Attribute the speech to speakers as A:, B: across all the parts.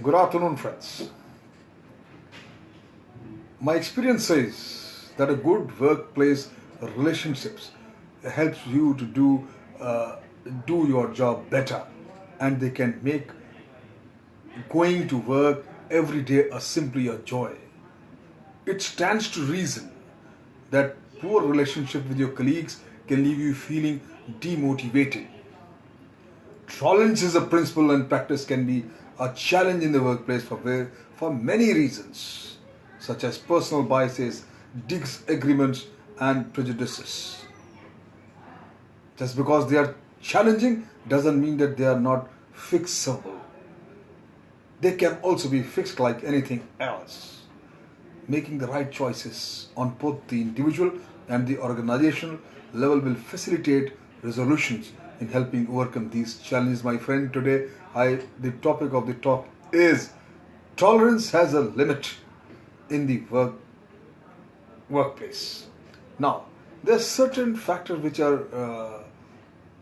A: Good afternoon, friends. My experience says that a good workplace relationships helps you to do your job better, and they can make going to work every day simply a joy. It stands to reason that poor relationship with your colleagues can leave you feeling demotivated. Tolerance is a principle and practice can be a challenge in the workplace for many reasons, such as personal biases, disagreements, and prejudices. Just because they are challenging doesn't mean that they are not fixable. They can also be fixed like anything else. Making the right choices on both the individual and the organizational level will facilitate resolutions in helping overcome these challenges. My friend, today the topic of the talk is tolerance has a limit in the workplace. Now, there are certain factors which are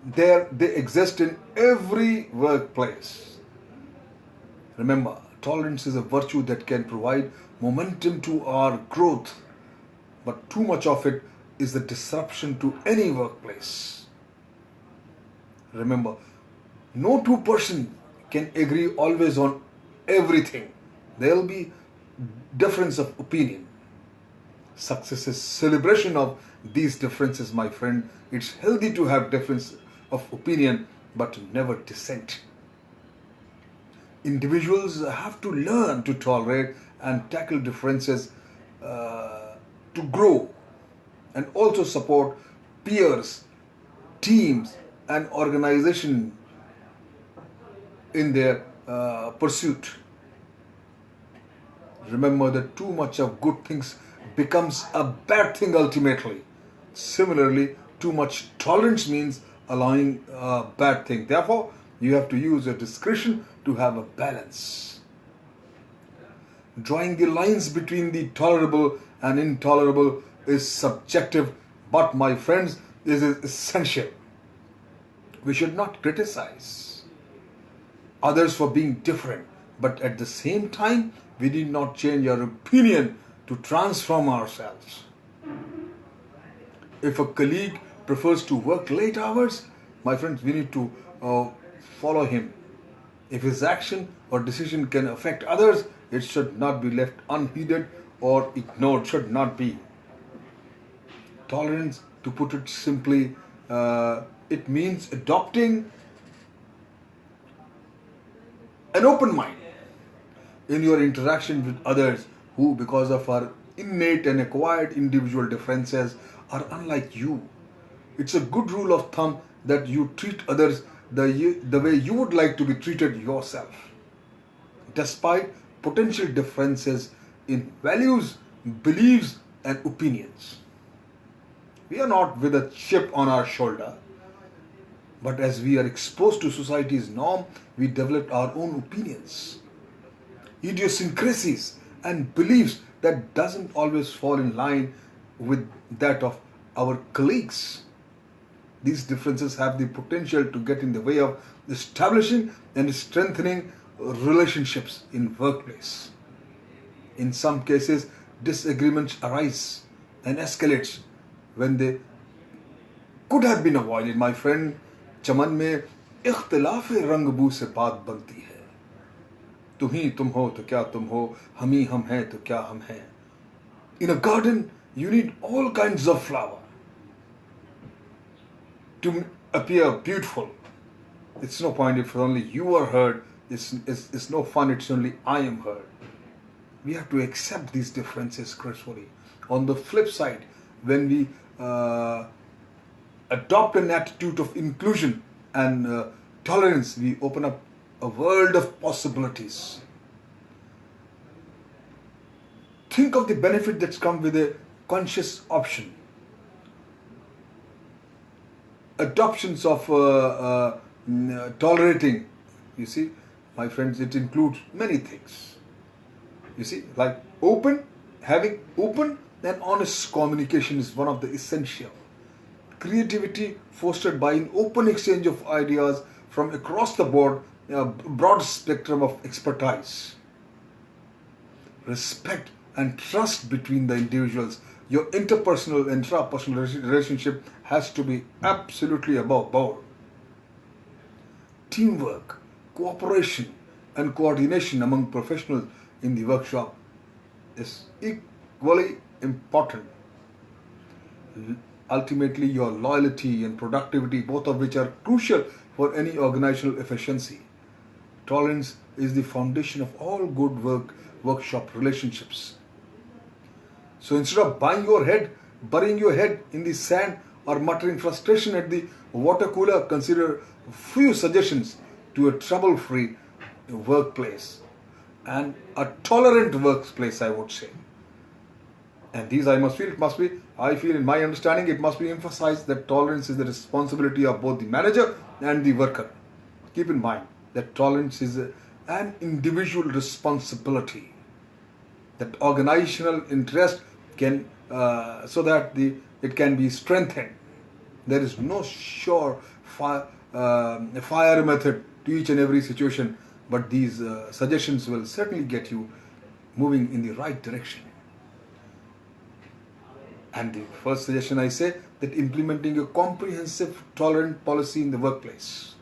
A: there. They exist in every workplace. Remember, tolerance is a virtue that can provide momentum to our growth, but too much of it is the disruption to any workplace. Remember, no two-person can agree always on everything. There will be difference of opinion. Success is celebration of these differences, my friend. It's healthy to have difference of opinion, but never dissent. Individuals have to learn to tolerate and tackle differences to grow, and also support peers, teams, and organization in their pursuit. Remember that too much of good things becomes a bad thing ultimately. Similarly, too much tolerance means allowing a bad thing. Therefore, you have to use your discretion to have a balance. Drawing the lines between the tolerable and intolerable is subjective, but my friends, this is essential. We should not criticize others for being different, but at the same time, we need not change our opinion to transform ourselves. If a colleague prefers to work late hours, my friends, we need to follow him. If his action or decision can affect others, it should not be left unheeded or ignored, should not be. Tolerance, to put it simply, it means adopting an open mind in your interaction with others who, because of our innate and acquired individual differences, are unlike you. It's a good rule of thumb that you treat others the way you would like to be treated yourself, despite potential differences in values, beliefs, and opinions. We are not with a chip on our shoulder, but as we are exposed to society's norm, we develop our own opinions, idiosyncrasies, and beliefs that doesn't always fall in line with that of our colleagues. These differences have the potential to get in the way of establishing and strengthening relationships in workplace. In some cases, disagreements arise and escalates when they could have been avoided. My friend, चमन में इख्तिलाफ रंगबू से बात बनती है. तुम ही तुम हो तो क्या तुम हो, हम ही हम हैं तो क्या हम हैं. In a garden, you need all kinds of flower to appear beautiful. It's no point if only you are heard. It's no fun. It's only I am heard. We have to accept these differences gracefully. On the flip side, when we adopt an attitude of inclusion and tolerance, we open up a world of possibilities. Think of the benefit that's come with a conscious option. Adoptions of tolerating, you see, my friends, it includes many things. You see, like having open and honest communication is one of the essential. Creativity fostered by an open exchange of ideas from across the board broad spectrum of expertise. Respect and trust between the individuals. Your interpersonal, intrapersonal relationship has to be absolutely above board. Teamwork, cooperation, and coordination among professionals in the workshop is equally important. Ultimately, your loyalty and productivity, both of which are crucial for any organizational efficiency. Tolerance is the foundation of all good workshop relationships. So instead of burying your head in the sand or muttering frustration at the water cooler, consider a few suggestions to a trouble-free workplace and a tolerant workplace, I would say. And these I feel in my understanding, it must be emphasized that tolerance is the responsibility of both the manager and the worker. Keep in mind that tolerance is an individual responsibility. That organizational interest can, so that it can be strengthened. There is no sure fire method to each and every situation, but these suggestions will certainly get you moving in the right direction. And the first suggestion I say that implementing a comprehensive tolerant policy in the workplace.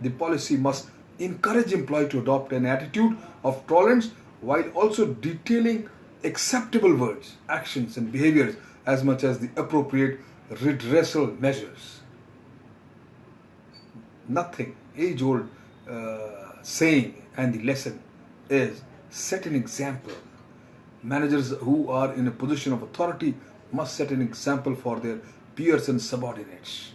A: The policy must encourage employee to adopt an attitude of tolerance while also detailing acceptable words, actions and behaviors as much as the appropriate redressal measures. Nothing, age-old saying and the lesson is set an example. Managers who are in a position of authority must set an example for their peers and subordinates.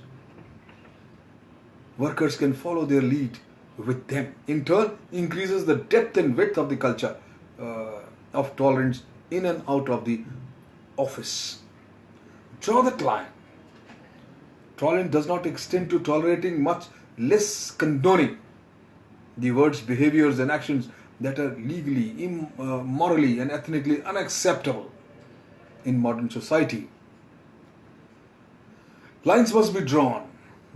A: Workers can follow their lead with them. In turn, increases the depth and width of the culture of tolerance in and out of the office. Draw the line. Tolerance does not extend to tolerating, much less condoning the words, behaviors and actions that are legally, morally and ethnically unacceptable in modern society. Lines must be drawn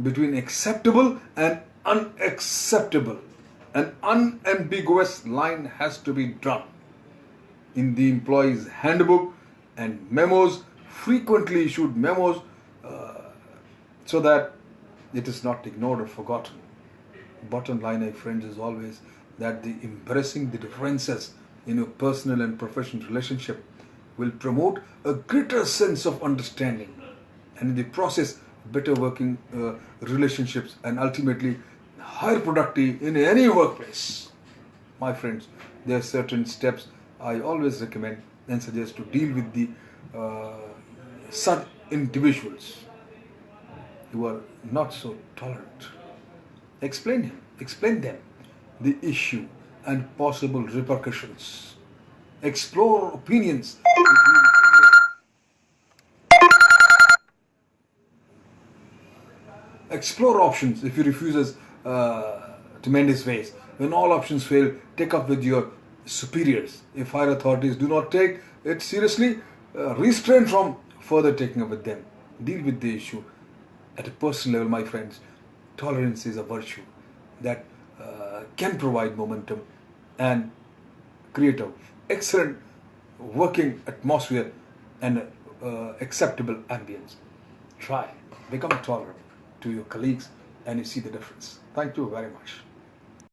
A: between acceptable and unacceptable. An unambiguous line has to be drawn. In the employee's handbook and memos, frequently issued memos, so that it is not ignored or forgotten. Bottom line, my friends, is always that the embracing the differences in your personal and professional relationship will promote a greater sense of understanding and in the process better working relationships and ultimately higher productivity in any workplace. My friends, there are certain steps I always recommend and suggest to deal with the such individuals who are not so tolerant. Explain them the issue and possible repercussions. Explore opinions. Explore options if he refuses to mend his ways. When all options fail, take up with your superiors. If higher authorities do not take it seriously, restrain from further taking up with them. Deal with the issue at a personal level, my friends. Tolerance is a virtue that can provide momentum and create an excellent working atmosphere and acceptable ambience. Try, become tolerant to your colleagues and you see the difference. Thank you very much.